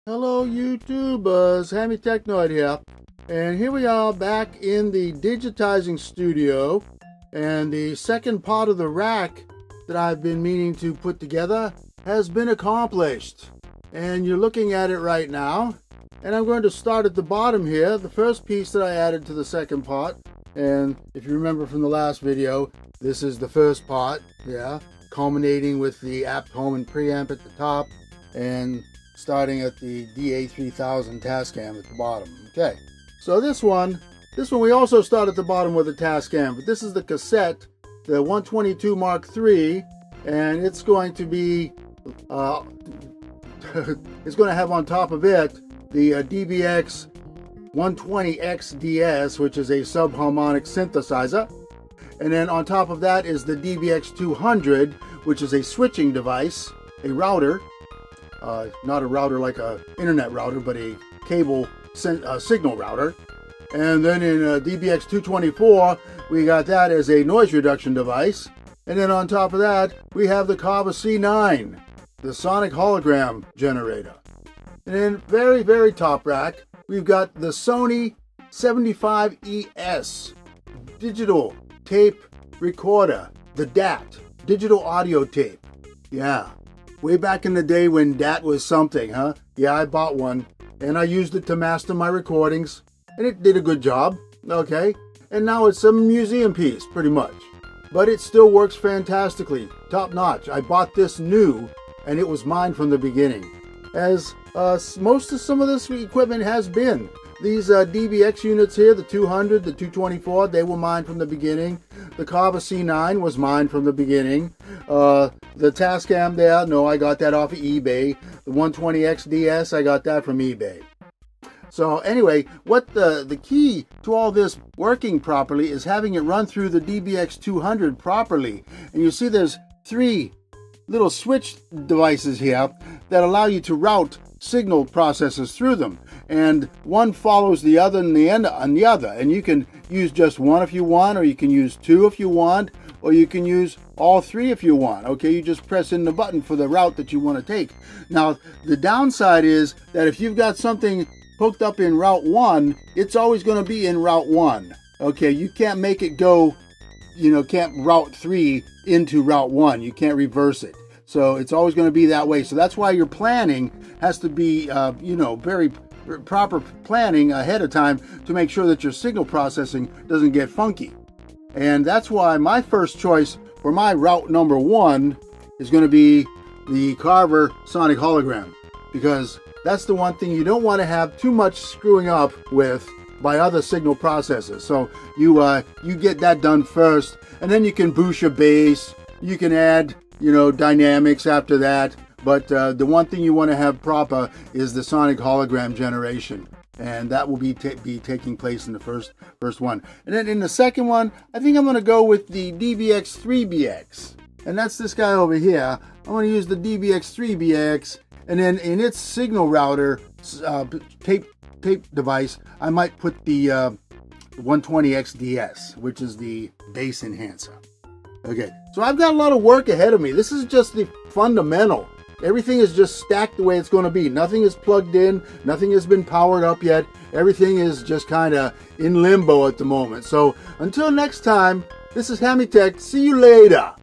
Hello YouTubers, Hammy Technoid here, and here we are back in the digitizing studio, and the second part of the rack that I've been meaning to put together has been accomplished, and you're looking at it right now. And I'm going to start at the bottom here, the first piece that I added to the second part, and if you remember from the last video, this is the first part, culminating with the apt home and preamp at the top, and starting at the DA3000 Tascam at the bottom. Okay, so this one we also start at the bottom with a Tascam, but this is the cassette, the 122 Mark III, and it's going to be, it's going to have on top of it the DBX 120XDS, which is a subharmonic synthesizer, and then on top of that is the DBX 200, which is a switching device, a router. Not a router like a internet router, but a cable signal router. And then in DBX 224, we got that as a noise reduction device. And then on top of that, we have the Kava C9, the sonic hologram generator. And then very, very top rack, we've got the Sony 75ES digital tape recorder, the DAT, digital audio tape. Yeah. Way back in the day when DAT was something, huh? Yeah, I bought one, and I used it to master my recordings, and it did a good job, okay? And now it's a museum piece, pretty much. But it still works fantastically, top notch. I bought this new, and it was mine from the beginning. As most of some of this equipment has been. These DBX units here, the 200, the 224, they were mine from the beginning. The Kava C9 was mine from the beginning. The Tascam there, no, I got that off of eBay. The 120XDS, I got that from eBay. So anyway, what the key to all this working properly is having it run through the DBX 200 properly. And you see there's three little switch devices here that allow you to route signal processes through them, and one follows the other and the end on the other, and you can use just one if you want, or you can use two if you want, or you can use all three if you want. Okay, you just press in the button for the route that you want to take. Now the downside is that if you've got something hooked up in route 1, it's always going to be in route 1. Okay, you can't make it go, can't route 3 into route 1. You can't reverse it. So it's always going to be that way. So that's why your planning has to be, very proper planning ahead of time to make sure that your signal processing doesn't get funky. And that's why my first choice for my route number 1 is going to be the Carver Sonic Hologram, because that's the one thing you don't want to have too much screwing up with by other signal processors. So you get that done first, and then you can boost your bass. You can add dynamics after that, but the one thing you want to have proper is the sonic hologram generation, and that will be taking place in the first one. And then in the second one, I think I'm going to go with the DBX 3BX, and that's this guy over here. I'm going to use the DBX 3BX, and then in its signal router tape device, I might put the 120XDS, which is the bass enhancer. Okay, so I've got a lot of work ahead of me. This is just the fundamental. Everything is just stacked the way it's going to be. Nothing is plugged in. Nothing has been powered up yet. Everything is just kind of in limbo at the moment. So until next time, this is Hammy Tech. See you later.